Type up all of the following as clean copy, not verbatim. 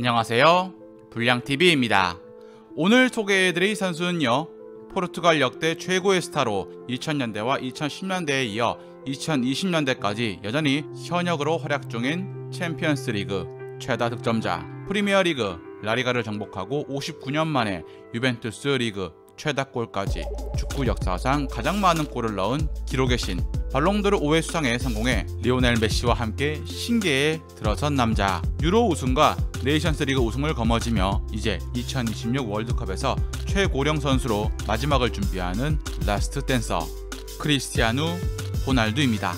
안녕하세요, 불량TV입니다. 오늘 소개해드릴 선수는요, 포르투갈 역대 최고의 스타로 2000년대와 2010년대에 이어 2020년대까지 여전히 현역으로 활약 중인 챔피언스 리그 최다 득점자, 프리미어리그, 라리가를 정복하고 59년 만에 유벤투스 리그 최다 골까지 축구 역사상 가장 많은 골을 넣은 기록의 신, 발롱도르 5회 수상에 성공해 리오넬 메시와 함께 신기에 들어선 남자, 유로 우승과 네이션스리그 우승을 거머쥐며 이제 2026 월드컵에서 최고령 선수로 마지막을 준비하는 라스트 댄서 크리스티아누 호날두입니다.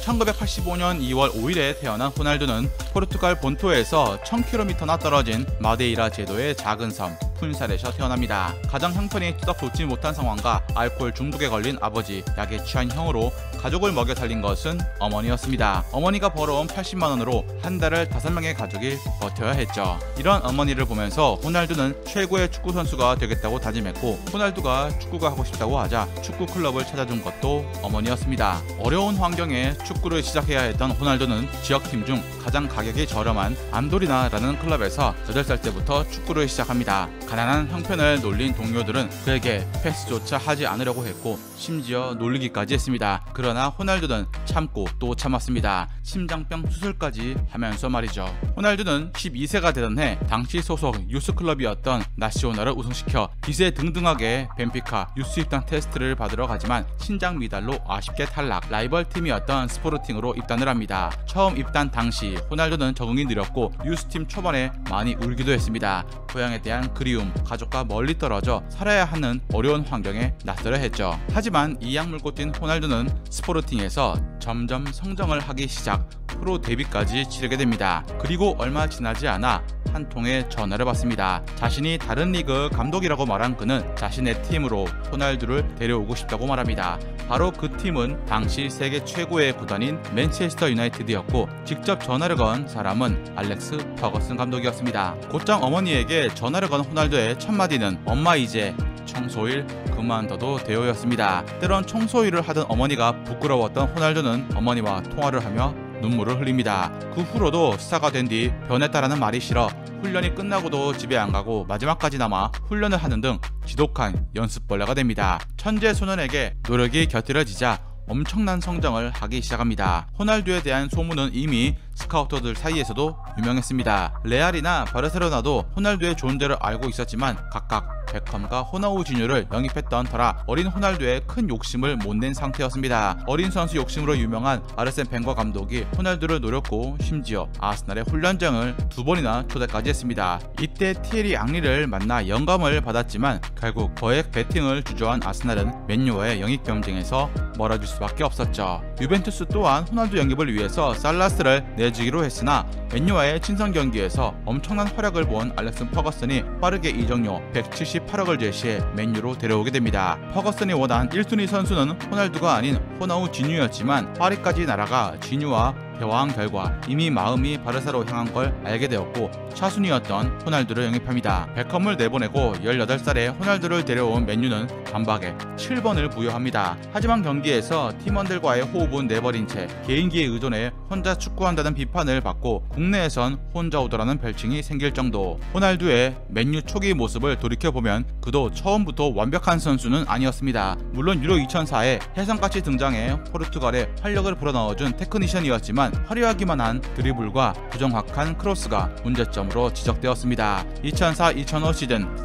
1985년 2월 5일에 태어난 호날두는 포르투갈 본토에서 1000km나 떨어진 마데이라 제도의 작은 섬 푼살에서 태어납니다. 가정 형편이 투닥 좋지 못한 상황과 알코올 중독에 걸린 아버지, 약에 취한 형으로 가족을 먹여 살린 것은 어머니였습니다. 어머니가 벌어온 80만원으로 한 달을 5명의 가족이 버텨야 했죠. 이런 어머니를 보면서 호날두는 최고의 축구 선수가 되겠다고 다짐했고, 호날두가 축구가 하고 싶다고 하자 축구 클럽을 찾아준 것도 어머니였습니다. 어려운 환경에 축구를 시작해야 했던 호날두는 지역팀 중 가장 가격이 저렴한 안도리나라는 클럽에서 8살 때부터 축구를 시작합니다. 가난한 형편을 놀린 동료들은 그에게 패스조차 하지 않으려고 했고 심지어 놀리기까지 했습니다. 그러나 호날두는 참고 또 참았습니다. 심장병 수술까지 하면서 말이죠. 호날두는 12세가 되던 해 당시 소속 유스클럽이었던 나시오나를 우승시켜 기세등등하게 벤피카 유스 입단 테스트를 받으러 가지만 신장 미달로 아쉽게 탈락, 라이벌 팀이었던 스포르팅으로 입단을 합니다. 처음 입단 당시 호날두는 적응이 느렸고 유스팀 초반에 많이 울기도 했습니다. 고향에 대한 그리움, 가족과 멀리 떨어져 살아야 하는 어려운 환경에 낯설어 했죠. 하지만 이 약물고 뛴 호날두는 스포르팅에서 점점 성장을 하기 시작, 프로 데뷔까지 치르게 됩니다. 그리고 얼마 지나지 않아 한 통의 전화를 받습니다. 자신이 다른 리그 감독이라고 말한 그는 자신의 팀으로 호날두를 데려오고 싶다고 말합니다. 바로 그 팀은 당시 세계 최고의 구단인 맨체스터 유나이티드였고, 직접 전화를 건 사람은 알렉스 퍼거슨 감독이었습니다. 곧장 어머니에게 전화를 건 호날두의 첫마디는 "엄마 이제 청소일 그만둬도 돼요였습니다. 때론 청소일을 하던 어머니가 부끄러웠던 호날두는 어머니와 통화를 하며 눈물을 흘립니다. 그 후로도 스타가 된 뒤 변했다라는 말이 싫어 훈련이 끝나고도 집에 안 가고 마지막까지 남아 훈련을 하는 등 지독한 연습벌레가 됩니다. 천재 소년에게 노력이 곁들여지자 엄청난 성장을 하기 시작합니다. 호날두에 대한 소문은 이미 스카우터들 사이에서도 유명했습니다. 레알이나 바르셀로나도 호날두의 존재를 알고 있었지만 각각 베컴과 호나우 주니어를 영입했던 터라 어린 호날두의 큰 욕심을 못 낸 상태였습니다. 어린 선수 욕심으로 유명한 아르센 벵거 감독이 호날두를 노렸고 심지어 아스날의 훈련장을 2번이나 초대까지 했습니다. 이때 티에리 앙리를 만나 영감을 받았지만 결국 거액 베팅을 주저한 아스날은 맨유와의 영입 경쟁에서 멀어질 수밖에 없었죠. 유벤투스 또한 호날두 영입을 위해서 살라스를 내주기로 했으나 맨유와의 친선 경기에서 엄청난 활약을 본 알렉스 퍼거슨이 빠르게 이적료 178억을 제시해 맨유로 데려오게 됩니다. 퍼거슨이 원한 1순위 선수는 호날두가 아닌 호나우 지뉴였지만 파리까지 날아가 지뉴와 대화한 결과 이미 마음이 바르사로 향한 걸 알게 되었고 차순위였던 호날두를 영입합니다. 베컴을 내보내고 18살에 호날두를 데려온 맨유는 단박에 7번을 부여합니다. 하지만 경기에서 팀원들과의 호흡은 내버린 채 개인기에 의존해 혼자 축구한다는 비판을 받고 국내에선 혼자 오더라는 별칭이 생길 정도. 호날두의 맨유 초기 모습을 돌이켜보면 그도 처음부터 완벽한 선수는 아니었습니다. 물론 유로 2004에 혜성같이 등장해 포르투갈에 활력을 불어넣어준 테크니션이었지만 화려하기만 한 드리블과 부정확한 크로스가 문제점으로 지적되었습니다. 2004-2005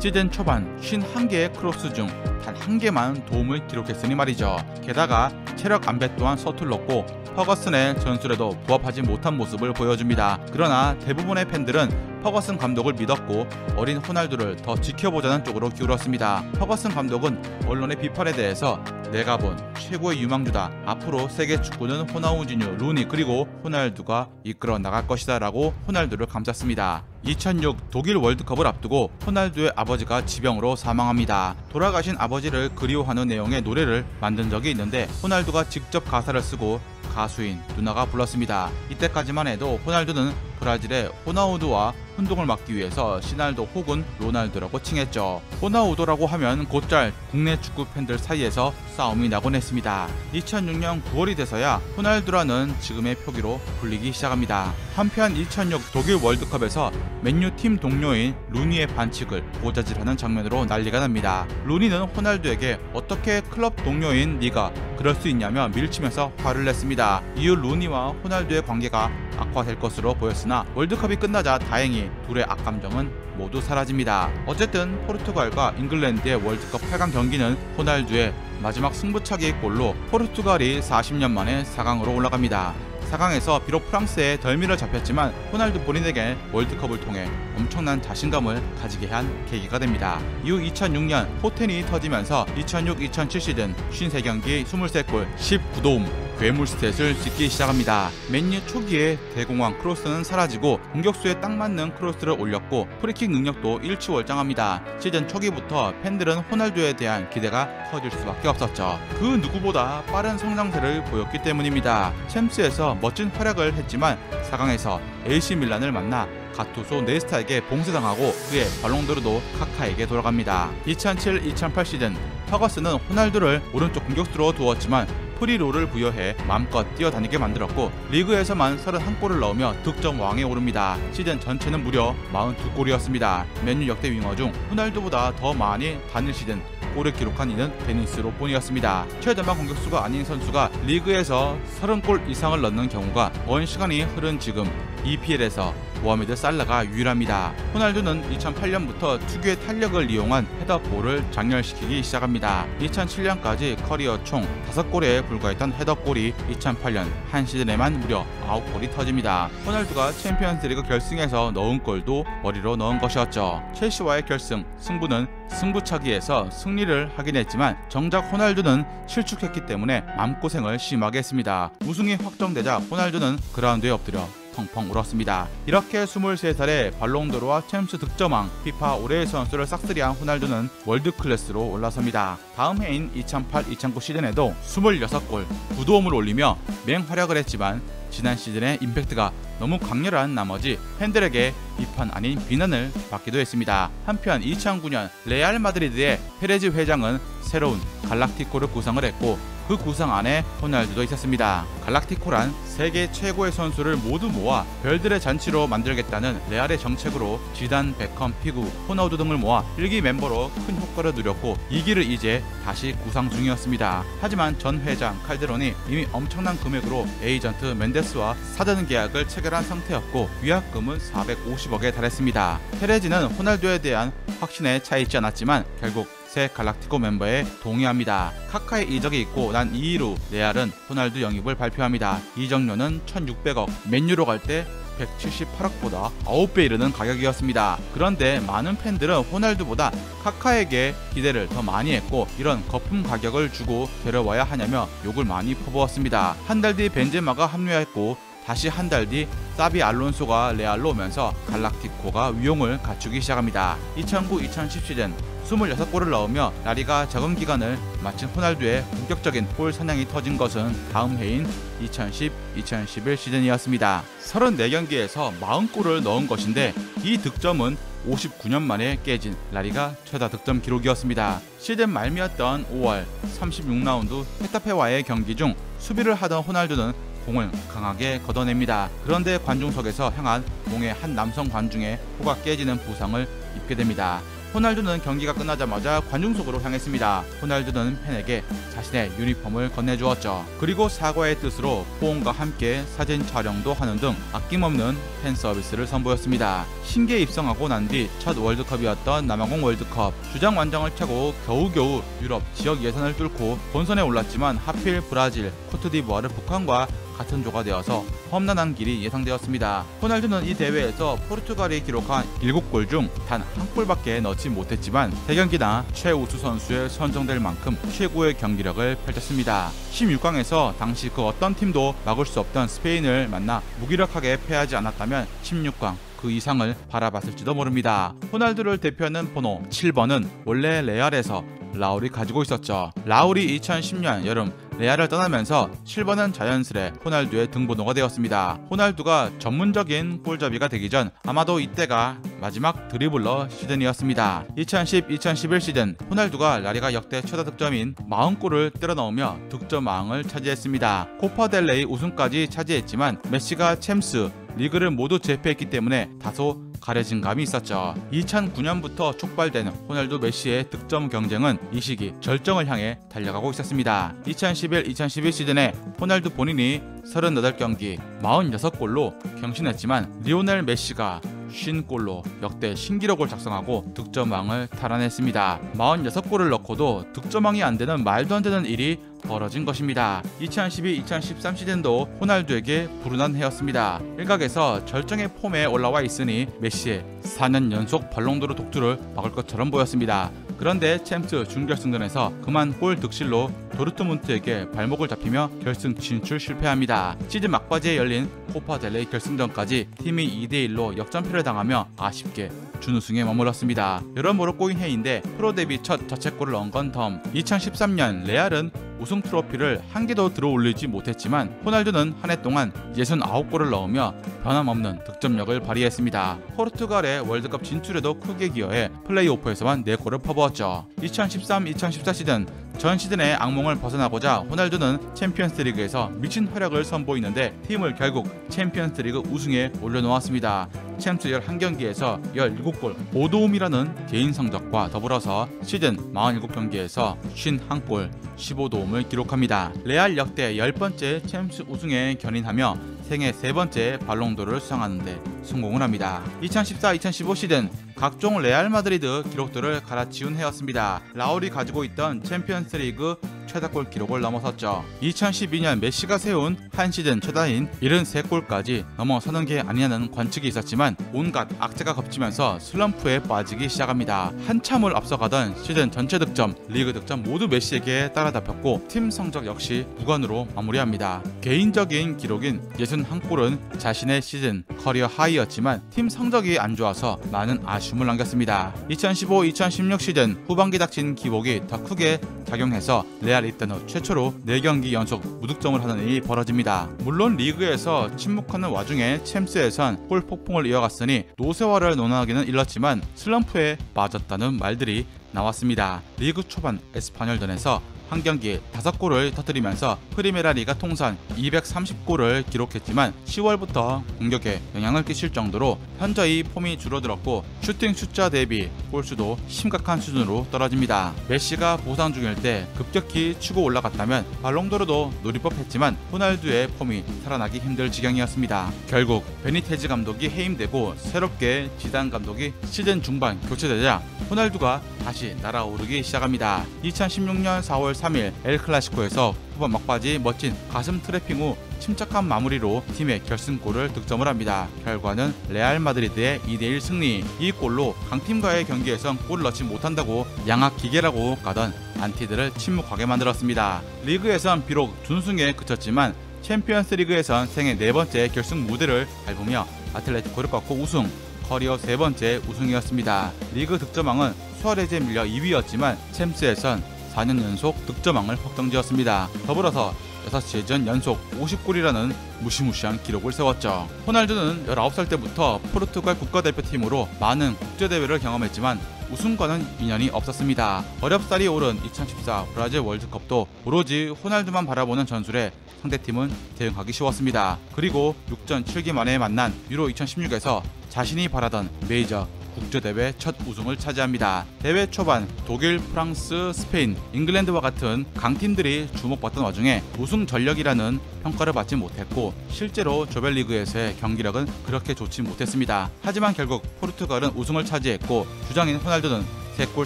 시즌 초반 51개의 크로스 중 단 1개만 도움을 기록했으니 말이죠. 게다가 체력 안배 또한 서툴렀고 퍼거슨의 전술에도 부합하지 못한 모습을 보여줍니다. 그러나 대부분의 팬들은 퍼거슨 감독을 믿었고 어린 호날두를 더 지켜보자는 쪽으로 기울었습니다. 퍼거슨 감독은 언론의 비판에 대해서 "내가 본 최고의 유망주다. 앞으로 세계 축구는 호나우지뉴, 루니 그리고 호날두가 이끌어 나갈 것이다 라고 호날두를 감쌌습니다. 2006 독일 월드컵을 앞두고 호날두의 아버지가 지병으로 사망합니다. 돌아가신 아버지를 그리워하는 내용의 노래를 만든 적이 있는데 호날두가 직접 가사를 쓰고 가수인 누나가 불렀습니다. 이때까지만 해도 호날두는 브라질의 호나우두와 혼동을 막기 위해서 시날도 혹은 로날도라고 칭했죠. 호나우도라고 하면 곧잘 국내 축구 팬들 사이에서 싸움이 나곤 했습니다. 2006년 9월이 돼서야 호날두라는 지금의 표기로 불리기 시작합니다. 한편 2006 독일 월드컵에서 맨유 팀 동료인 루니의 반칙을 고자질하는 장면으로 난리가 납니다. 루니는 호날두에게 어떻게 클럽 동료인 네가 그럴 수 있냐며 밀치면서 화를 냈습니다. 이후 루니와 호날두의 관계가 악화될 것으로 보였으나 월드컵이 끝나자 다행히 둘의 악감정은 모두 사라집니다. 어쨌든 포르투갈과 잉글랜드의 월드컵 8강 경기는 호날두의 마지막 승부차기 골로 포르투갈이 40년 만에 4강으로 올라갑니다. 4강에서 비록 프랑스에 덜미를 잡혔지만 호날두 본인에게 월드컵을 통해 엄청난 자신감을 가지게 한 계기가 됩니다. 이후 2006년 포텐이 터지면서 2006-2007 시즌 53경기 23골 19도움 괴물 스탯을 찍기 시작합니다. 맨유 초기에 대공황 크로스는 사라지고 공격수에 딱 맞는 크로스를 올렸고 프리킥 능력도 일취월장합니다. 시즌 초기부터 팬들은 호날두에 대한 기대가 커질 수밖에 없었죠. 그 누구보다 빠른 성장세를 보였기 때문입니다. 챔스에서 멋진 활약을 했지만 4강에서 AC 밀란을 만나 가투소 네스타에게 봉쇄당하고 그의 발롱도르도 카카에게 돌아갑니다. 2007-2008 시즌 퍼거슨은 호날두를 오른쪽 공격수로 두었지만 프리롤을 부여해 마음껏 뛰어다니게 만들었고 리그에서만 31골을 넣으며 득점 왕에 오릅니다. 시즌 전체는 무려 42골이었습니다. 맨유 역대 윙어 중 호날두보다 더 많이 단일 시즌 골을 기록한 이는 데니스 로본이었습니다. 최전방 공격수가 아닌 선수가 리그에서 30골 이상을 넣는 경우가 먼 시간이 흐른 지금 EPL에서 모하메드 살라가 유일합니다. 호날두는 2008년부터 특유의 탄력을 이용한 헤더볼을 장렬시키기 시작합니다. 2007년까지 커리어 총 5골에 불과했던 헤더골이 2008년 한 시즌에만 무려 9골이 터집니다. 호날두가 챔피언스리그 결승에서 넣은 골도 머리로 넣은 것이었죠. 첼시와의 결승 승부는 승부차기에서 승리를 하긴 했지만 정작 호날두는 실축했기 때문에 마음고생을 심하게 했습니다. 우승이 확정되자 호날두는 그라운드에 엎드려 펑펑 울었습니다. 이렇게 23살에 발롱도르와 챔스 득점왕, 피파 올해의 선수를 싹쓸이한 호날두는 월드클래스로 올라섭니다. 다음 해인 2008-2009 시즌에도 26골, 9도움을 올리며 맹활약을 했지만 지난 시즌의 임팩트가 너무 강렬한 나머지 팬들에게 비판 아닌 비난을 받기도 했습니다. 한편 2009년 레알 마드리드의 페레즈 회장은 새로운 갈락티코를 구상을 했고 그 구상 안에 호날두도 있었습니다. 갈락티코란 세계 최고의 선수를 모두 모아 별들의 잔치로 만들겠다는 레알의 정책으로 지단, 베컴, 피구, 호나우두 등을 모아 1기 멤버로 큰 효과를 누렸고 2기를 이제 다시 구상 중이었습니다. 하지만 전 회장 칼데론이 이미 엄청난 금액으로 에이전트 멘데스와 사전 계약을 체결한 상태였고 위약금은 450억에 달했습니다. 페레즈는 호날두에 대한 확신에 차있지 않았지만 결국 새 갈락티코 멤버에 동의합니다. 카카의 이적이 있고 난 이후로 레알은 호날두 영입을 발표합니다. 이적료는 1600억, 맨유로 갈 때 178억보다 9배 이르는 가격이었습니다. 그런데 많은 팬들은 호날두보다 카카에게 기대를 더 많이 했고 이런 거품 가격을 주고 데려와야 하냐며 욕을 많이 퍼부었습니다. 한 달 뒤 벤제마가 합류했고 다시 한 달 뒤 사비 알론소가 레알로 오면서 갈락티코가 위용을 갖추기 시작합니다. 2009-2010 시즌 26골을 넣으며 라리가 적응 기간을 마친 호날두의 본격적인 골 사냥이 터진 것은 다음 해인 2010-2011 시즌이었습니다. 34경기에서 40골을 넣은 것인데 이 득점은 59년 만에 깨진 라리가 최다 득점 기록이었습니다. 시즌 말미였던 5월 36라운드 헤타페와의 경기 중 수비를 하던 호날두는 공을 강하게 걷어냅니다. 그런데 관중석에서 향한 공의 한 남성 관중의 코가 깨지는 부상을 입게 됩니다. 호날두는 경기가 끝나자마자 관중석으로 향했습니다. 호날두는 팬에게 자신의 유니폼을 건네주었죠. 그리고 사과의 뜻으로 포옹과 함께 사진 촬영도 하는 등 아낌없는 팬 서비스를 선보였습니다. 신기에 입성하고 난 뒤 첫 월드컵이었던 남아공 월드컵 주장 완장을 차고 겨우겨우 유럽 지역 예선을 뚫고 본선에 올랐지만 하필 브라질, 코트디부아르, 북한과 같은 조가 되어서 험난한 길이 예상되었습니다. 호날두는 이 대회에서 포르투갈이 기록한 7골 중 단 한 골밖에 넣지 못했지만 대경기나 최우수 선수에 선정될 만큼 최고의 경기력을 펼쳤습니다. 16강에서 당시 그 어떤 팀도 막을 수 없던 스페인을 만나 무기력하게 패하지 않았다면 16강 그 이상을 바라봤을지도 모릅니다. 호날두를 대표하는 번호 7번은 원래 레알에서 라울이 가지고 있었죠. 라울이 2010년 여름 레알을 떠나면서 실버는 자연스레 호날두의 등번호가 되었습니다. 호날두가 전문적인 골잡이가 되기 전 아마도 이때가 마지막 드리블러 시즌이었습니다. 2010-2011 시즌 호날두가 라리가 역대 최다 득점인 40골을 때려 넣으며 득점왕을 차지했습니다. 코파델레이 우승까지 차지했지만 메시가 챔스, 리그를 모두 제패했기 때문에 다소 가려진 감이 있었죠. 2009년부터 촉발된 호날두 메시의 득점 경쟁은 이 시기 절정을 향해 달려가고 있었습니다. 2011-2012 시즌에 호날두 본인이 38경기 46골로 경신했지만 리오넬 메시가 50골로 역대 신기록을 작성하고 득점왕을 탈환했습니다. 46골을 넣고도 득점왕이 안되는 말도 안되는 일이 벌어진 것입니다. 2012-2013 시즌도 호날두에게 불운한 해였습니다. 일각에서 절정의 폼에 올라와 있으니 메시의 4년 연속 발롱도르 독주를 막을 것처럼 보였습니다. 그런데 챔스 준결승전에서 그만 골 득실로 도르트문트에게 발목을 잡히며 결승 진출 실패합니다. 시즌 막바지에 열린 코파델레이 결승전까지 팀이 2대1로 역전패를 당하며 아쉽게 준우승에 머물렀습니다. 여러모로 꼬인 해인데 프로 데뷔 첫 자책골을 넣은 건 덤. 2013년 레알은 우승 트로피를 한 개도 들어올리지 못했지만 호날두는 한 해 동안 69골을 넣으며 변함없는 득점력을 발휘했습니다. 포르투갈의 월드컵 진출에도 크게 기여해 플레이오프에서만 4골을 퍼부었죠. 2013-2014 시즌 전 시즌의 악몽을 벗어나고자 호날두는 챔피언스리그에서 미친 활약을 선보이는데 팀을 결국 챔피언스리그 우승에 올려놓았습니다. 챔스 11경기에서 17골 5도움이라는 개인 성적과 더불어서 시즌 47경기에서 51골 15도움을 기록합니다. 레알 역대 10번째 챔스 우승에 견인하며 생애 3번째 발롱도르를 수상하는데 성공을 합니다. 2014-2015 시즌 각종 레알 마드리드 기록들을 갈아치운 해였습니다. 라울이 가지고 있던 챔피언스리그 최다골 기록을 넘어섰죠. 2012년 메시가 세운 한 시즌 최다인 73골까지 넘어서는 게 아니냐는 관측이 있었지만 온갖 악재가 겹치면서 슬럼프에 빠지기 시작합니다. 한참을 앞서가던 시즌 전체 득점, 리그 득점 모두 메시에게 따라잡혔고 팀 성적 역시 무관으로 마무리합니다. 개인적인 기록인 61골은 자신의 시즌 커리어 하이였지만 팀 성적이 안 좋아서 많은 아쉬움을 남겼습니다. 2015-2016 시즌 후반기 닥친 기복이 더 크게 작용해서 레알 입단 후 최초로 4경기 연속 무득점을 하는 일이 벌어집니다. 물론 리그에서 침묵하는 와중에 챔스에선 골 폭풍을 이어갔으니 노세화를 논하기는 일렀지만 슬럼프에 빠졌다는 말들이 나왔습니다. 리그 초반 에스파뇰전에서 한 경기에 5골을 터뜨리면서 프리메라 리가 통산 230골을 기록했지만 10월부터 공격에 영향을 끼칠 정도로 현저히 폼이 줄어들었고 슈팅 숫자 대비 골수도 심각한 수준으로 떨어집니다. 메시가 부상 중일 때 급격히 치고 올라갔다면 발롱도르도 노릴 법했지만 호날두의 폼이 살아나기 힘들 지경이었습니다. 결국 베니테즈 감독이 해임되고 새롭게 지단 감독이 시즌 중반 교체되자 호날두가 다시 날아오르기 시작합니다. 2016년 4월 3일 엘클라시코에서 후반 막바지 멋진 가슴 트래핑 후 침착한 마무리로 팀의 결승골을 득점을 합니다. 결과는 레알 마드리드의 2대1 승리. 이 골로 강팀과의 경기에선 골을 넣지 못한다고 양악 기계라고 가던 안티들을 침묵하게 만들었습니다. 리그에선 비록 준우승에 그쳤지만 챔피언스 리그에선 생애 4번째 결승 무대를 밟으며 아틀레티코를 꺾고 우승, 커리어 3번째 우승이었습니다. 리그 득점왕은 수아레즈에 밀려 2위였지만 챔스에선 4년 연속 득점왕을 확정지었습니다. 더불어서 6시즌 연속 50골이라는 무시무시한 기록을 세웠죠. 호날두는 19살 때부터 포르투갈 국가대표팀으로 많은 국제대회를 경험했지만 우승과는 인연이 없었습니다. 어렵사리 오른 2014 브라질 월드컵도 오로지 호날두만 바라보는 전술에 상대팀은 대응하기 쉬웠습니다. 그리고 6전 7기 만에 만난 유로 2016에서 자신이 바라던 메이저 국제대회 첫 우승을 차지합니다. 대회 초반 독일, 프랑스, 스페인, 잉글랜드와 같은 강팀들이 주목받던 와중에 우승 전력이라는 평가를 받지 못했고 실제로 조별리그에서의 경기력은 그렇게 좋지 못했습니다. 하지만 결국 포르투갈은 우승을 차지했고 주장인 호날두는 3골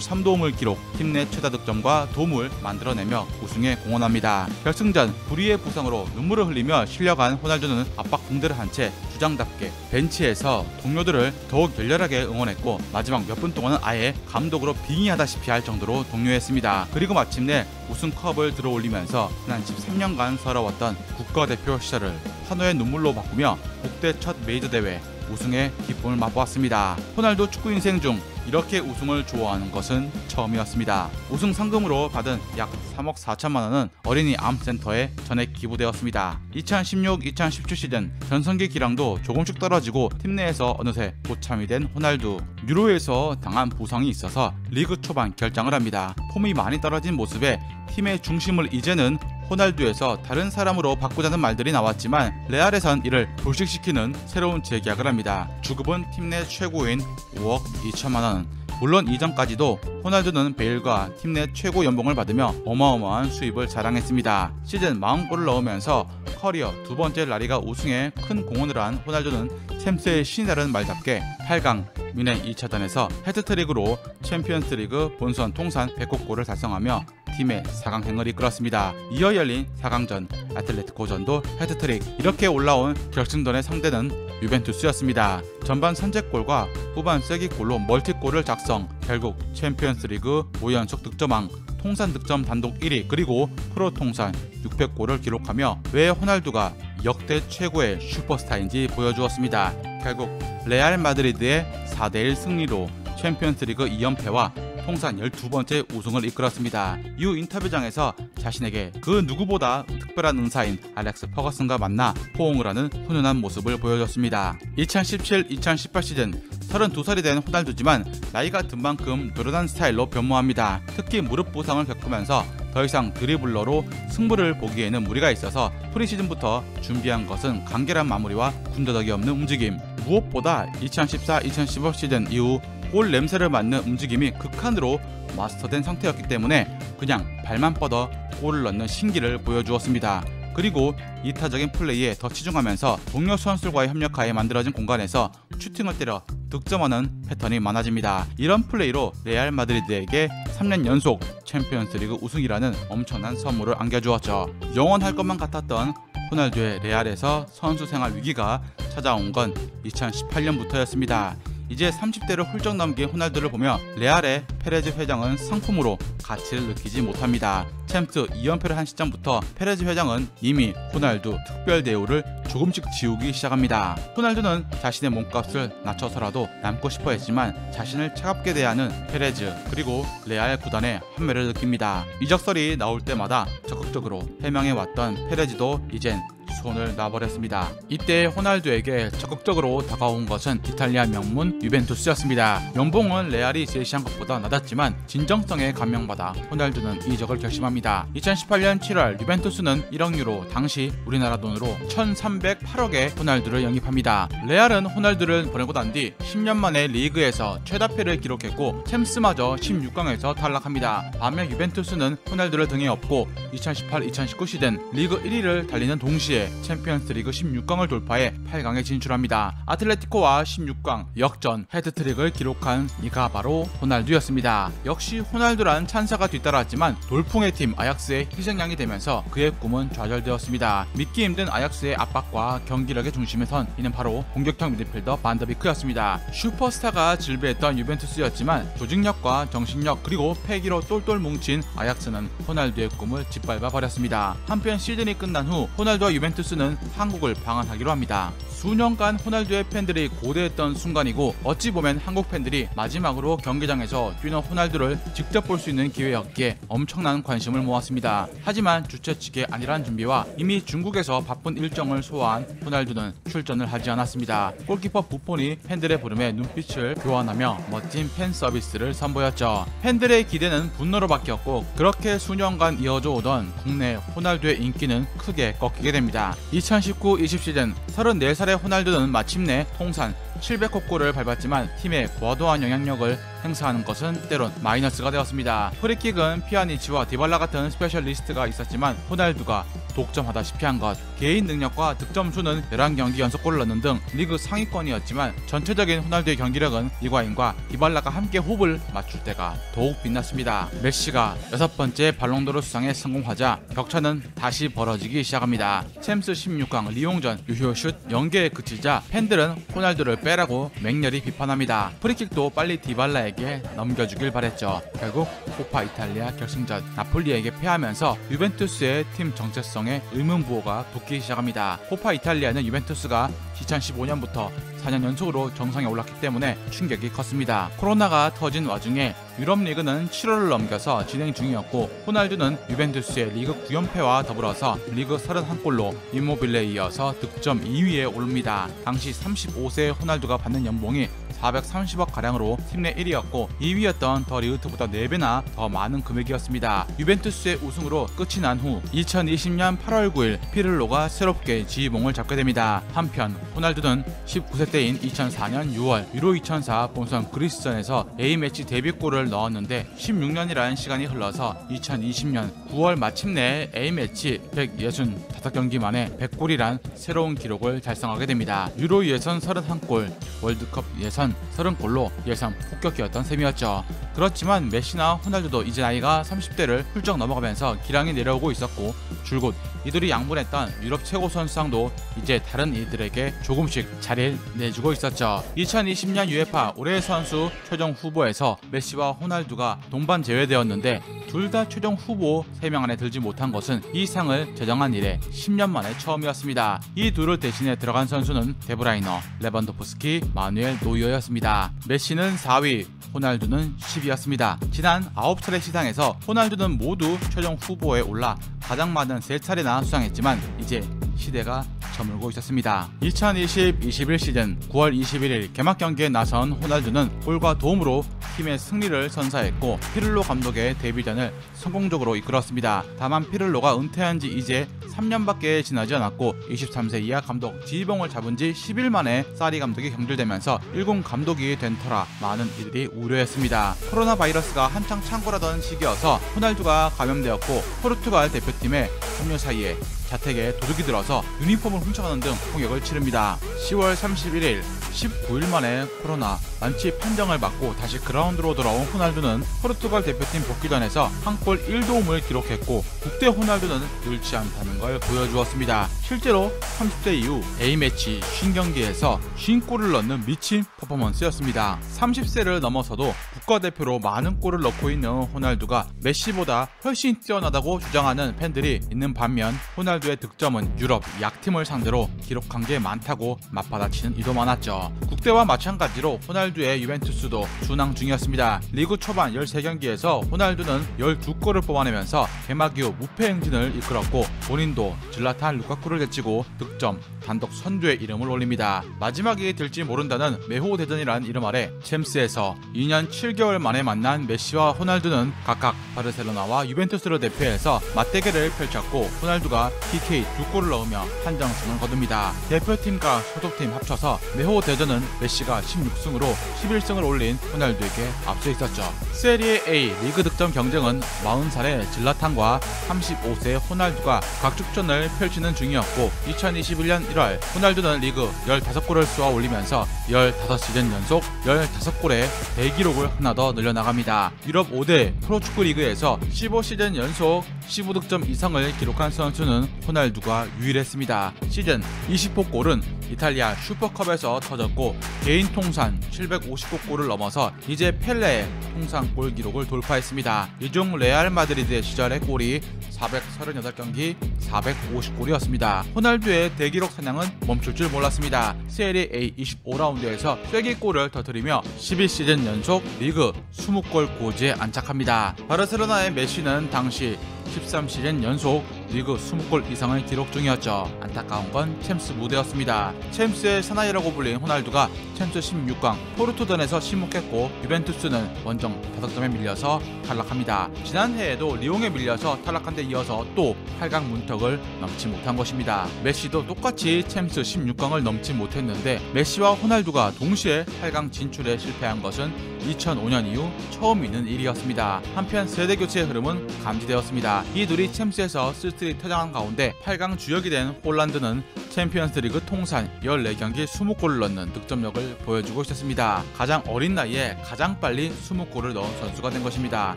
3도움을 기록, 팀 내 최다 득점과 도움을 만들어내며 우승에 공헌합니다. 결승전 불의의 부상으로 눈물을 흘리며 실려간 호날두는 압박 붕대를 한 채 주장답게 벤치에서 동료들을 더욱 열렬하게 응원했고 마지막 몇 분 동안은 아예 감독으로 빙의하다시피 할 정도로 독려했습니다. 그리고 마침내 우승컵을 들어올리면서 지난 13년간 서러웠던 국가대표 시절을 환호의 눈물로 바꾸며 국대 첫 메이저 대회 우승의 기쁨을 맛보았습니다. 호날두 축구 인생 중 이렇게 우승을 좋아하는 것은 처음이었습니다. 우승 상금으로 받은 약 3억 4천만 원은 어린이 암센터에 전액 기부되었습니다. 2016-2017 시즌 전성기 기량도 조금씩 떨어지고 팀 내에서 어느새 고참이 된 호날두. 유로에서 당한 부상이 있어서 리그 초반 결장을 합니다. 폼이 많이 떨어진 모습에 팀의 중심을 이제는 호날두에서 다른 사람으로 바꾸자는 말들이 나왔지만 레알에선 이를 불식시키는 새로운 재계약을 합니다. 주급은 팀 내 최고인 5억 2천만 원. 물론 이전까지도 호날두는 베일과 팀 내 최고 연봉을 받으며 어마어마한 수입을 자랑했습니다. 시즌 40골을 넣으면서 커리어 두 번째 라리가 우승에 큰 공헌을 한 호날두는 챔스의 신이라는 말답게 8강 미네 2차전에서 해트트릭으로 챔피언스리그 본선 통산 100골을 달성하며 팀의 4강행을 이끌었습니다. 이어 열린 4강전 아틀레티코전도 해트트릭. 이렇게 올라온 결승전의 상대는 유벤투스였습니다. 전반 선제골과 후반 쐐기골로 멀티골을 작성. 결국 챔피언스리그 5연속 득점왕, 통산 득점 단독 1위, 그리고 프로 통산 600골을 기록하며 왜 호날두가 역대 최고의 슈퍼스타인지 보여주었습니다. 결국 레알 마드리드의 4대1 승리로 챔피언스리그 2연패와 통산 12번째 우승을 이끌었습니다. 이후 인터뷰장에서 자신에게 그 누구보다 특별한 은사인 알렉스 퍼거슨과 만나 포옹을 하는 훈훈한 모습을 보여줬습니다. 2017-2018 시즌 32살이 된 호날두지만 나이가 든 만큼 노련한 스타일로 변모합니다. 특히 무릎 부상을 겪으면서 더 이상 드리블러로 승부를 보기에는 무리가 있어서 프리시즌부터 준비한 것은 간결한 마무리와 군더더기 없는 움직임. 무엇보다 2014-2015 시즌 이후 골 냄새를 맡는 움직임이 극한으로 마스터된 상태였기 때문에 그냥 발만 뻗어 골을 넣는 신기를 보여주었습니다. 그리고 이타적인 플레이에 더 치중하면서 동료 선수들과의 협력하에 만들어진 공간에서 슈팅을 때려 득점하는 패턴이 많아집니다. 이런 플레이로 레알 마드리드에게 3년 연속 챔피언스리그 우승이라는 엄청난 선물을 안겨주었죠. 영원할 것만 같았던 호날두의 레알에서 선수 생활 위기가 찾아온 건 2018년부터였습니다. 이제 30대를 훌쩍 넘긴 호날두를 보며 레알의 페레즈 회장은 상품으로 가치를 느끼지 못합니다. 챔스 2연패를 한 시점부터 페레즈 회장은 이미 호날두 특별 대우를 조금씩 지우기 시작합니다. 호날두는 자신의 몸값을 낮춰서라도 남고 싶어 했지만 자신을 차갑게 대하는 페레즈 그리고 레알 구단의 환멸을 느낍니다. 이적설이 나올 때마다 적극적으로 해명해왔던 페레즈도 이젠 손을 놔버렸습니다. 이때 호날두에게 적극적으로 다가온 것은 이탈리아 명문 유벤투스였습니다. 연봉은 레알이 제시한 것보다 낮았지만 진정성에 감명받아 호날두는 이적을 결심합니다. 2018년 7월 유벤투스는 1억 유로, 당시 우리나라 돈으로 1308억에 호날두를 영입합니다. 레알은 호날두를 보내고 난 뒤 10년 만에 리그에서 최다패를 기록했고 챔스마저 16강에서 탈락합니다. 반면 유벤투스는 호날두를 등에 업고 2018-2019 시즌 리그 1위를 달리는 동시에 챔피언스리그 16강을 돌파해 8강에 진출합니다. 아틀레티코와 16강 역전 헤드트릭을 기록한 이가 바로 호날두였습니다. 역시 호날두란 찬사가 뒤따랐지만 돌풍의 팀 아약스의 희생양이 되면서 그의 꿈은 좌절되었습니다. 믿기 힘든 아약스의 압박과 경기력의 중심에 선 이는 바로 공격형 미드필더 반더비크였습니다. 슈퍼스타가 질비했던 유벤투스였지만 조직력과 정신력 그리고 패기로 똘똘 뭉친 아약스는 호날두의 꿈을 짓밟아 버렸습니다. 한편 시즌이 끝난 후 호날두와 유벤투스는 한국을 방한하기로 합니다. 수년간 호날두의 팬들이 고대했던 순간이고 어찌 보면 한국 팬들이 마지막으로 경기장에서 뛰는 호날두를 직접 볼 수 있는 기회였기에 엄청난 관심을 모았습니다. 하지만 주최 측의 안일한 준비와 이미 중국에서 바쁜 일정을 소화한 호날두는 출전을 하지 않았습니다. 골키퍼 부폰이 팬들의 부름에 눈빛을 교환하며 멋진 팬 서비스를 선보였죠. 팬들의 기대는 분노로 바뀌었고 그렇게 수년간 이어져 오던 국내 호날두의 인기는 크게 꺾이게 됩니다. 2019-20 시즌 34살의 호날두는 마침내 통산 700골을 밟았지만 팀의 과도한 영향력을 행사하는 것은 때론 마이너스가 되었습니다. 프리킥은 피아니치와 디발라 같은 스페셜리스트가 있었지만 호날두가 독점하다시피 한 것, 개인 능력과 득점 수는 11경기 연속골을 넣는 등 리그 상위권이었지만 전체적인 호날두의 경기력은 이과인과 디발라가 함께 호흡을 맞출 때가 더욱 빛났습니다. 메시가 6번째 발롱도르 수상에 성공하자 격차는 다시 벌어지기 시작합니다. 챔스 16강 리옹전 유효슛 연계에 그치자 팬들은 호날두를 빼라고 맹렬히 비판합니다. 프리킥도 빨리 디발라에게 넘겨주길 바랬죠. 결국 코파 이탈리아 결승전 나폴리에게 패하면서 유벤투스의 팀 정체성에 의문부호가 붙기 시작합니다. 코파 이탈리아는 유벤투스가 2015년부터 4년 연속으로 정상에 올랐기 때문에 충격이 컸습니다. 코로나가 터진 와중에 유럽 리그는 7월을 넘겨서 진행 중이었고 호날두는 유벤투스의 리그 9연패와 더불어서 리그 31골로 임모빌레에 이어서 득점 2위에 오릅니다. 당시 35세의 호날두가 받는 연봉이 430억 가량으로 팀 내 1위였고 2위였던 더 리흐트보다 4배나 더 많은 금액이었습니다. 유벤투스의 우승으로 끝이 난 후 2020년 8월 9일 피를로가 새롭게 지휘봉을 잡게 됩니다. 한편 호날두는 19세 때인 2004년 6월 유로 2004 본선 그리스전에서 A매치 데뷔골을 넣었는데 16년이라는 시간이 흘러서 2020년 9월 마침내 A매치 165경기 만에 100골이란 새로운 기록을 달성하게 됩니다. 유로 예선 31골, 월드컵 예선 30골로 예선 폭격기였던 셈이었죠. 그렇지만 메시나 호날두도 이제 나이가 30대를 훌쩍 넘어가면서 기량이 내려오고 있었고 줄곧 이들이 양분했던 유럽 최고 선수상도 이제 다른 이들에게 조금씩 자리를 내주고 있었죠. 2020년 UEFA 올해의 선수 최종 후보에서 메시와 호날두가 동반 제외되었는데 둘 다 최종 후보 3명 안에 들지 못한 것은 이 상을 제정한 이래 10년 만에 처음이었습니다. 이 둘을 대신해 들어간 선수는 데브라이너, 레반도프스키, 마누엘 노이어였습니다. 메시는 4위, 호날두는 10위였습니다. 지난 9차례 시상에서 호날두는 모두 최종 후보에 올라 가장 많은 3차례나 수상했지만 이제 시대가 저물고 있었습니다. 2020-21 시즌 9월 21일 개막 경기에 나선 호날두는 골과 도움으로 팀의 승리를 선사했고 피를로 감독의 데뷔전을 성공적으로 이끌었습니다. 다만 피를로가 은퇴한 지 이제 3년밖에 지나지 않았고 23세 이하 감독 지휘봉을 잡은 지 10일 만에 사리 감독이 경질되면서 1군 감독이 된 터라 많은 이들이 우려했습니다. 코로나 바이러스가 한창 창궐하던 시기여서 호날두가 감염되었고 포르투갈 대표팀의 합류 사이에 자택에 도둑이 들어서 유니폼을 훔쳐가는 등 공격을 치릅니다. 10월 31일 19일 만에 코로나 완치 판정을 받고 다시 그라운드로 돌아온 호날두는 포르투갈 대표팀 복귀전에서 한 골 1도움을 기록했고 국대 호날두는 늘지 않다는 걸 보여주었습니다. 실제로 30대 이후 A매치 50경기에서 50골을 넣는 미친 퍼포먼스였습니다. 30세를 넘어서도 국가대표로 많은 골을 넣고 있는 호날두가 메시보다 훨씬 뛰어나다고 주장하는 팬들이 있는 반면 호날두의 득점은 유럽 약팀을 상대로 기록한 게 많다고 맞받아치는 이도 많았죠. 국대와 마찬가지로 호날두의 유벤투스도 순항 중이었습니다. 리그 초반 13경기에서 호날두는 12골을 뽑아내면서 개막 이후 무패 행진을 이끌었고 본인도 질라탄 루카쿠를 제치고 득점 단독 선두에 이름을 올립니다. 마지막이 될지 모른다는 매호대전이라는 이름 아래 챔스에서 2년 7개월 만에 만난 메시와 호날두는 각각 바르셀로나와 유벤투스를 대표해서 맞대결을 펼쳤고 호날두가 PK 2골을 넣으며 한정승을 거둡니다. 대표팀과 소속팀 합쳐서 매호대전은 메시가 16승으로 11승을 올린 호날두에게 앞서 있었죠. 세리에 A 리그 득점 경쟁은 40살의 질라탄과 35세의 호날두가 각축전을 펼치는 중이었고 2021년 1월 호날두는 리그 15골을 쏘아 올리면서 15시즌 연속 15골의 대기록을 하나 더 늘려나갑니다. 유럽 5대 프로축구 리그에서 15시즌 연속 15득점 이상을 기록한 선수는 호날두가 유일했습니다. 시즌 20호 골은 이탈리아 슈퍼컵에서 터졌고 개인 통산 750골을 넘어서 이제 펠레의 통산골 기록을 돌파했습니다. 이 중 레알 마드리드 시절의 골이 438경기 450골이었습니다. 호날두의 대기록 사냥은 멈출 줄 몰랐습니다. 세리에 A 25라운드에서 쐐기골을 터뜨리며 11시즌 연속 리그 20골 고지에 안착합니다. 바르셀로나의 메시는 당시 13시즌 연속 리그 20골 이상을 기록 중이었죠. 안타까운 건 챔스 무대였습니다. 챔스의 사나이라고 불린 호날두가 챔스 16강 포르투전에서 침묵했고 유벤투스는 원정 5점에 밀려서 탈락합니다. 지난해에도 리옹에 밀려서 탈락한 데 이어서 또 8강 문턱을 넘지 못한 것입니다. 메시도 똑같이 챔스 16강을 넘지 못했는데 메시와 호날두가 동시에 8강 진출에 실패한 것은 2005년 이후 처음 있는 일이었습니다. 한편 세대교체의 흐름은 감지되었습니다. 이 둘이 챔스에서 쓸쓸히 퇴장한 가운데 8강 주역이 된 홀란드는 챔피언스리그 통산 14경기 20골을 넣는 득점력을 보여주고 있었습니다. 가장 어린 나이에 가장 빨리 20골을 넣은 선수가 된 것입니다.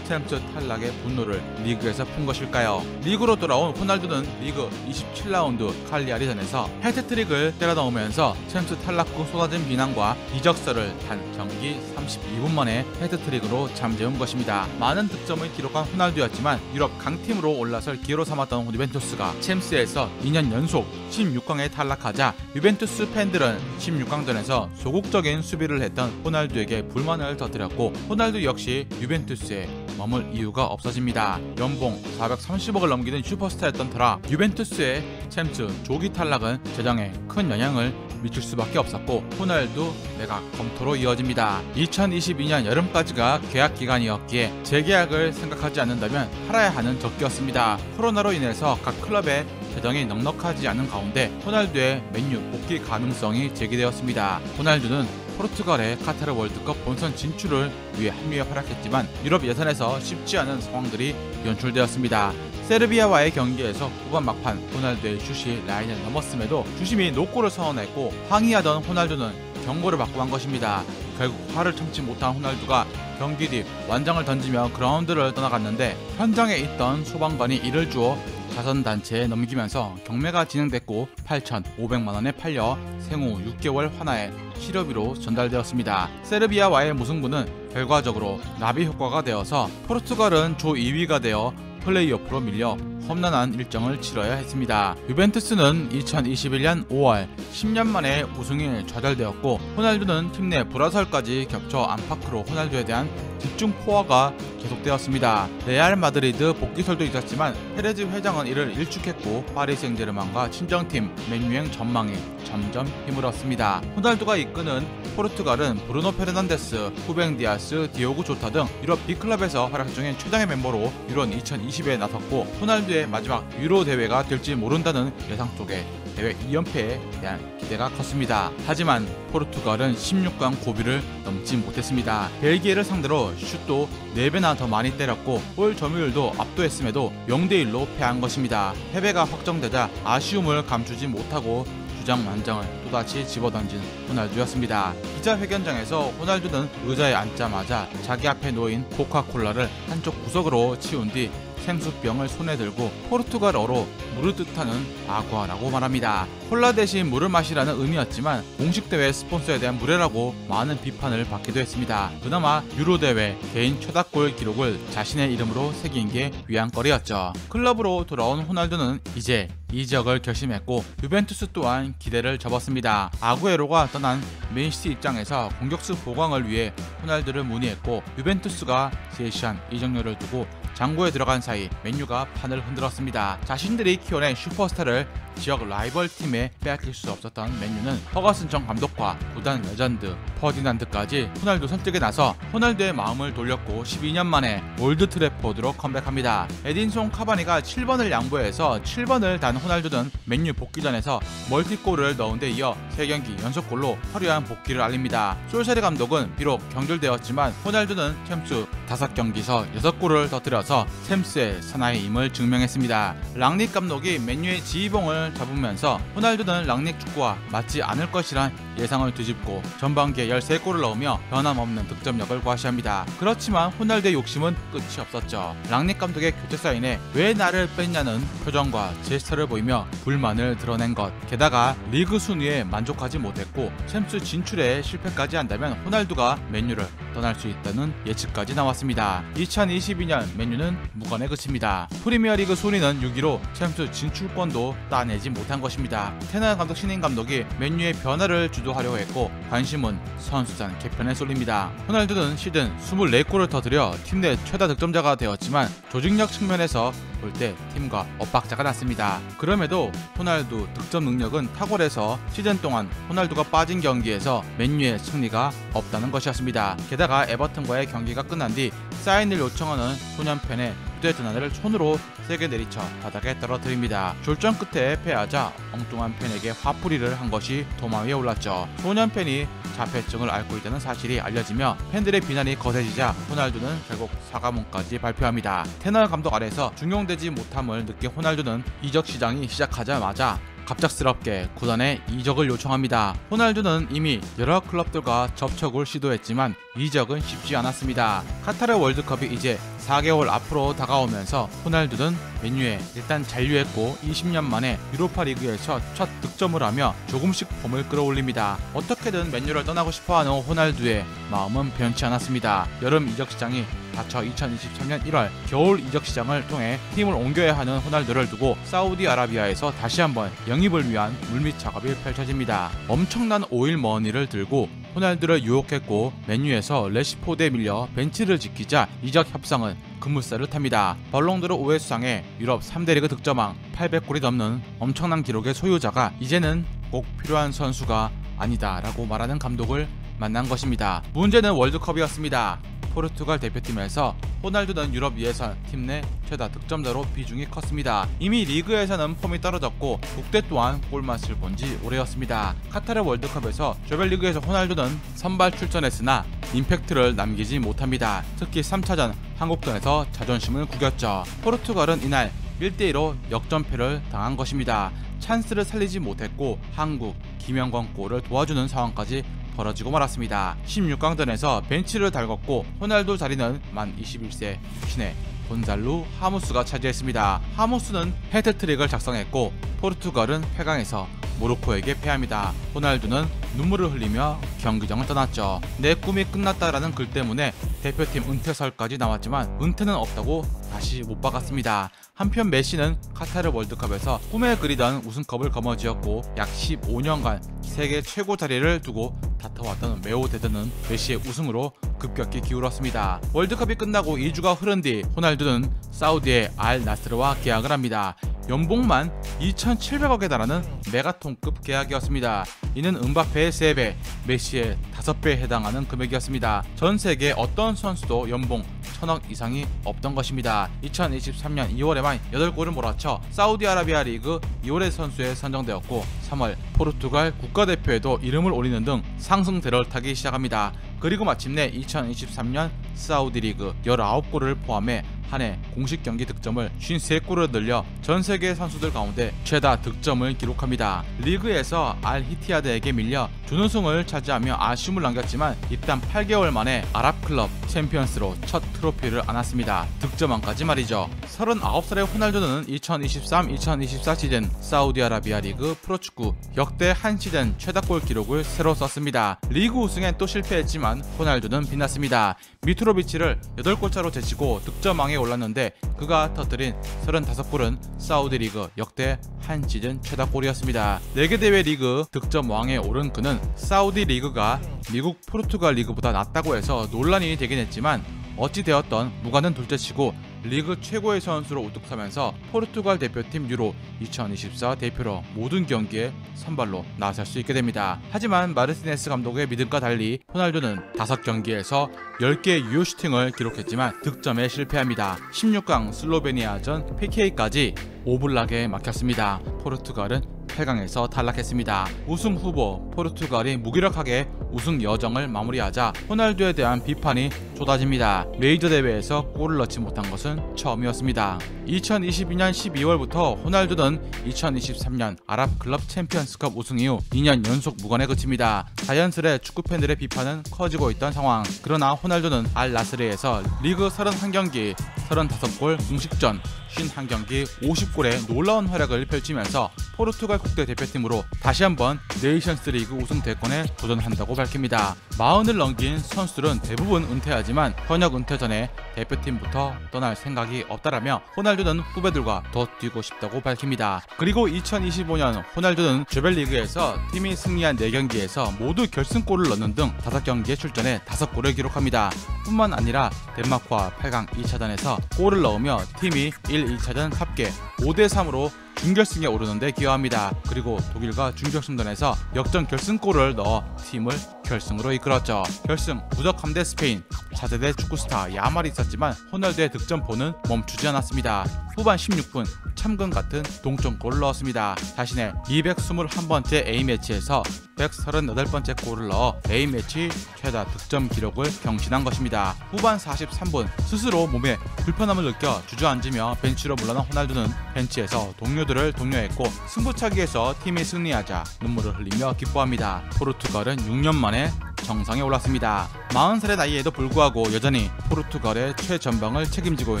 챔스 탈락의 분노를 리그에서 푼 것일까요? 리그로 돌아온 호날두는 리그 27라운드 칼리아리전에서 해트트릭을 때려 넣으면서 챔스 탈락 후 쏟아진 비난과 이적설을 단 경기 32분 만에 해트트릭으로 잠재운 것입니다. 많은 득점을 기록한 호날두였지만 유럽 강팀으로 올라설 기회로 삼았던 있었던 유벤투스가 챔스에서 2년 연속 16강에 탈락하자 유벤투스 팬들은 16강전에서 소극적인 수비를 했던 호날두에게 불만을 터뜨렸고 호날두 역시 유벤투스에 머물 이유가 없어집니다. 연봉 430억을 넘기는 슈퍼스타였던 터라 유벤투스의 챔스 조기 탈락은 재정에 큰 영향을 미칠 수밖에 없었고 호날두 매각 검토로 이어집니다. 2022년 여름까지가 계약 기간이었기에 재계약을 생각하지 않는다면 팔아야 하는 적기였습니다. 코로나로 인해서 각 클럽의 재정이 넉넉하지 않은 가운데 호날두의 맨유 복귀 가능성이 제기되었습니다. 호날두는 포르투갈의 카타르 월드컵 본선 진출을 위해 합류에 활약했지만 유럽 예선에서 쉽지 않은 상황들이 연출되었습니다. 세르비아와의 경기에서 후반 막판 호날두의 슛이 라인을 넘었음에도 주심이 노골을 선언했고 항의하던 호날두는 경고를 받고 만 것입니다. 결국 화를 참지 못한 호날두가 경기 뒤 완장을 던지며 그라운드를 떠나갔는데 현장에 있던 소방관이 이를 주어 자선단체에 넘기면서 경매가 진행됐고 8,500만원에 팔려 생후 6개월 환아에 치료비로 전달되었습니다. 세르비아와의 무승부는 결과적으로 나비 효과가 되어서 포르투갈은 조 2위가 되어 플레이오프로 밀려 험난한 일정을 치러야 했습니다. 유벤투스는 2021년 5월 10년 만에 우승에 좌절되었고 호날두는 팀 내 불화설까지 겹쳐 안팎으로 호날두에 대한 집중 포화가 계속되었습니다. 레알 마드리드 복귀설도 있었지만 페레즈 회장은 이를 일축했고 파리 생제르맹과 친정팀 맨유행 전망이 점점 힘을 얻습니다. 호날두가 이끄는 포르투갈은 브루노 페르난데스, 후벤 디아스, 디오고 조타 등 유럽 B클럽에서 활약 중인 최장의 멤버로 유로 2020에 나섰고 호날두의 마지막 유로 대회가 될지 모른다는 예상 속에 대회 2연패에 대한 기대가 컸습니다. 하지만 포르투갈은 16강 고비를 넘지 못했습니다. 벨기에를 상대로 슛도 4배나 더 많이 때렸고 골 점유율도 압도했음에도 0대1로 패한 것입니다. 패배가 확정되자 아쉬움을 감추지 못하고 주장만장을 또다시 집어던진 호날두였습니다. 기자회견장에서 호날두는 의자에 앉자마자 자기 앞에 놓인 코카콜라를 한쪽 구석으로 치운 뒤 생수병을 손에 들고 포르투갈어로 물을 뜻하는 아구아라고 말합니다. 콜라 대신 물을 마시라는 의미였지만 공식 대회 스폰서에 대한 무례라고 많은 비판을 받기도 했습니다. 그나마 유로 대회 개인 최다골 기록을 자신의 이름으로 새긴 게 위안거리였죠. 클럽으로 돌아온 호날두는 이제 이적을 결심했고 유벤투스 또한 기대를 접었습니다. 아구에로가 떠난 맨시티 입장에서 공격수 보강을 위해 호날두를 문의했고 유벤투스가 제시한 이적료를 두고 장고에 들어간 사이 맨유가 판을 흔들었습니다. 자신들이 키워낸 슈퍼스타를 지역 라이벌 팀에 빼앗길 수 없었던 맨유는 허가슨 전 감독과 구단 레전드 퍼디난드까지 호날두 설득에 나서 호날두의 마음을 돌렸고 12년 만에 올드 트래포드로 컴백합니다. 에딘손 카바니가 7번을 양보해서 7번을 단 호날두는 맨유 복귀전에서 멀티골을 넣은 데 이어 3경기 연속골로 화려한 복귀를 알립니다. 솔샤리 감독은 비록 경질되었지만 호날두는 챔스 5경기에서 6골을 터뜨려서 챔스의 사나이임을 증명했습니다. 랑닉 감독이 맨유의 지휘봉을 잡으면서 호날두는 랑닉 축구와 맞지 않을 것이란 예상을 뒤집고 전반기에 13골을 넣으며 변함없는 득점력을 과시합니다. 그렇지만 호날두의 욕심은 끝이 없었죠. 랑닉 감독의 교체 사인에 왜 나를 뺐냐는 표정과 제스처를 보이며 불만을 드러낸 것. 게다가 리그 순위에 만족하지 못했고 챔스 진출에 실패까지 한다면 호날두가 맨유를 떠날 수 있다는 예측까지 나왔습니다. 2022년 맨유는 무관에 그칩니다. 프리미어리그 순위는 6위로 챔스 진출권도 따내지 못한 것입니다. 테너 감독 신인 감독이 맨유의 변화를 주도하려고 했고 관심은 선수단 개편에 쏠립니다. 호날두는 시즌 24골을 터뜨려 팀 내 최다 득점자가 되었지만 조직력 측면에서 볼 때 팀과 엇박자가 났습니다. 그럼에도 호날두 득점 능력은 탁월해서 시즌 동안 호날두가 빠진 경기에서 맨유의 승리가 없다는 것이었습니다. 게다가 에버튼과의 경기가 끝난 뒤 사인을 요청하는 소년 팬의 휴대전화를 손으로 세게 내리쳐 바닥에 떨어뜨립니다. 졸전 끝에 패하자 엉뚱한 팬에게 화풀이를 한 것이 도마 위에 올랐죠. 소년 팬이 자폐증을 앓고 있다는 사실이 알려지며 팬들의 비난이 거세지자 호날두는 결국 사과문까지 발표합니다. 테너 감독 아래서 중용되지 못함을 느낀 호날두는 이적 시장이 시작하자마자 갑작스럽게 구단에 이적을 요청합니다. 호날두는 이미 여러 클럽들과 접촉을 시도했지만 이적은 쉽지 않았습니다. 카타르 월드컵이 이제 4개월 앞으로 다가오면서 호날두는 맨유에 일단 잔류했고 20년 만에 유로파 리그에서 첫 득점을 하며 조금씩 폼을 끌어올립니다. 어떻게든 맨유를 떠나고 싶어하는 호날두의 마음은 변치 않았습니다. 여름 이적 시장이 닫혀 2023년 1월 겨울 이적 시장을 통해 팀을 옮겨야 하는 호날두를 두고 사우디아라비아에서 다시 한번 영입을 위한 물밑 작업이 펼쳐집니다. 엄청난 오일 머니를 들고 호날두를 유혹했고 맨유에서 레시포드에 밀려 벤치를 지키자 이적 협상은 급물살을 탑니다. 발롱도르 5회 수상에 유럽 3대 리그 득점왕 800골이 넘는 엄청난 기록의 소유자가 이제는 꼭 필요한 선수가 아니다 라고 말하는 감독을 만난 것입니다. 문제는 월드컵이었습니다. 포르투갈 대표팀에서 호날두는 유럽 예선 팀 내 최다 득점자로 비중이 컸습니다. 이미 리그에서는 폼이 떨어졌고 국대 또한 골맛을 본 지 오래였습니다. 카타르 월드컵에서 조별리그에서 호날두는 선발 출전했으나 임팩트를 남기지 못합니다. 특히 3차전 한국전에서 자존심을 구겼죠. 포르투갈은 이날 1대2로 역전패를 당한 것입니다. 찬스를 살리지 못했고 한국 김영권 골을 도와주는 상황까지 벌어지고 말았습니다. 16강전에서 벤치를 달궜고 호날두 자리는 만 21세 신의 곤살루 하무스가 차지했습니다. 하무스는 해트트릭을 작성했고 포르투갈은 8강에서 모로코에게 패합니다. 호날두는 눈물을 흘리며 경기장을 떠났죠. 내 꿈이 끝났다라는 글 때문에 대표팀 은퇴설까지 나왔지만 은퇴는 없다고 다시 못 박았습니다. 한편 메시는 카타르 월드컵에서 꿈에 그리던 우승컵을 거머쥐었고 약 15년간 세계 최고 자리를 두고 다퉈왔던 매우 대단한 메시의 우승으로 급격히 기울었습니다. 월드컵이 끝나고 2주가 흐른 뒤 호날두는 사우디의 알 나스르와 계약을 합니다. 연봉만 2,700억에 달하는 메가톤급 계약이었습니다. 이는 음바페의 3배, 메시의 5배에 해당하는 금액이었습니다. 전 세계 어떤 선수도 연봉 1,000억 이상이 없던 것입니다. 2023년 2월에만 8골을 몰아쳐 사우디아라비아 리그 2월의 선수에 선정되었고 3월 포르투갈 국가대표에도 이름을 올리는 등 상승세를 타기 시작합니다. 그리고 마침내 2023년 사우디 리그 19골을 포함해 한 해 공식 경기 득점을 53골을 늘려 전 세계 선수들 가운데 최다 득점을 기록합니다. 리그에서 알 히티아드에게 밀려 준우승을 차지하며 아쉬움을 남겼지만 입단 8개월 만에 아랍클럽 챔피언스로 첫 트로피를 안았습니다. 득점왕까지 말이죠. 39살의 호날두는 2023-2024 시즌 사우디아라비아 리그 프로축구 역대 한 시즌 최다골 기록을 새로 썼습니다. 리그 우승엔 또 실패했지만 호날두는 빛났습니다. 미트로비치를 8골 차로 제치고 득점왕에 올랐는데 그가 터뜨린 35골은 사우디 리그 역대 한 시즌 최다골이었습니다. 4개 대회 리그 득점왕에 오른 그는 사우디 리그가 미국 포르투갈 리그보다 낫다고 해서 논란이 되긴 했지만 어찌되었던 무관은 둘째치고 리그 최고의 선수로 우뚝 서면서 포르투갈 대표팀 유로 2024 대표로 모든 경기에 선발로 나설 수 있게 됩니다. 하지만 마르티네스 감독의 믿음과 달리 호날두는 5경기에서 10개의 유효 슈팅을 기록했지만 득점에 실패합니다. 16강 슬로베니아전 PK까지 오블락에 막혔습니다. 포르투갈은 8강에서 탈락했습니다. 우승 후보 포르투갈이 무기력하게 우승 여정을 마무리하자 호날두에 대한 비판이 쏟아집니다. 메이저 대회에서 골을 넣지 못한 것은 처음이었습니다. 2022년 12월부터 호날두는 2023년 아랍 클럽 챔피언스컵 우승 이후 2년 연속 무관에 그칩니다. 자연스레 축구팬들의 비판은 커지고 있던 상황. 그러나 호날두는 알 나스르에서 리그 31경기 35골 공식전 51경기 50골의 놀라운 활약을 펼치면서 포르투갈 국대 대표팀으로 다시 한번 네이션스 리그 우승 대권에 도전한다고 밝힙니다. 40을 넘긴 선수들은 대부분 은퇴하지만 현역 은퇴 전에 대표팀부터 떠날 생각이 없다라며 호날두는 후배들과 더 뛰고 싶다고 밝힙니다. 그리고 2025년 호날두는 조별리그에서 팀이 승리한 4경기에서 모두 결승골을 넣는 등 5경기에 출전해 5골을 기록합니다. 뿐만 아니라 덴마크와 8강 2차전에서 골을 넣으며 팀이 1, 2차전 합계 5대3으로 준결승에 오르는데 기여합니다. 그리고 독일과 준결승전에서 역전 결승골을 넣어 팀을 결승으로 이끌었죠. 결승 무적함 대 스페인, 차세대 축구스타 야말이 있었지만 호날두의 득점포는 멈추지 않았습니다. 후반 16분 참금 같은 동점골을 넣었습니다. 자신의 221번째 A매치에서 138번째 골을 넣어 A매치 최다 득점 기록을 경신한 것입니다. 후반 43분 스스로 몸에 불편함을 느껴 주저앉으며 벤치로 물러난 호날두는 벤치에서 동료들을 독려했고 승부차기에서 팀이 승리하자 눈물을 흘리며 기뻐합니다. 포르투갈은 6년 만에 정상에 올랐습니다. 40살의 나이에도 불구하고 여전히 포르투갈의 최전방을 책임지고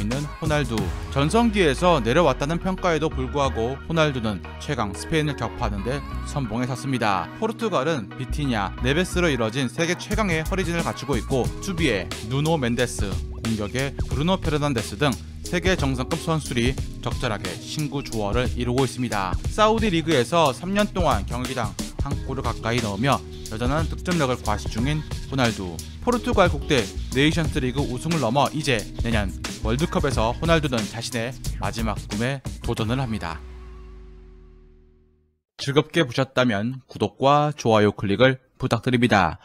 있는 호날두. 전성기에서 내려왔다는 평가에도 불구하고 호날두는 최강 스페인을 격파하는 데 선봉에 섰습니다. 포르투갈은 비티냐, 네베스로 이뤄진 세계 최강의 허리진을 갖추고 있고 수비에 누노 멘데스, 공격에 브루노 페르난데스 등 세계 정상급 선수들이 적절하게 신구 조화를 이루고 있습니다. 사우디 리그에서 3년 동안 경기당 한 골을 가까이 넣으며 여전한 득점력을 과시 중인 호날두. 포르투갈 국대 네이션스 리그 우승을 넘어 이제 내년 월드컵에서 호날두는 자신의 마지막 꿈에 도전을 합니다. 즐겁게 보셨다면 구독과 좋아요 클릭을 부탁드립니다.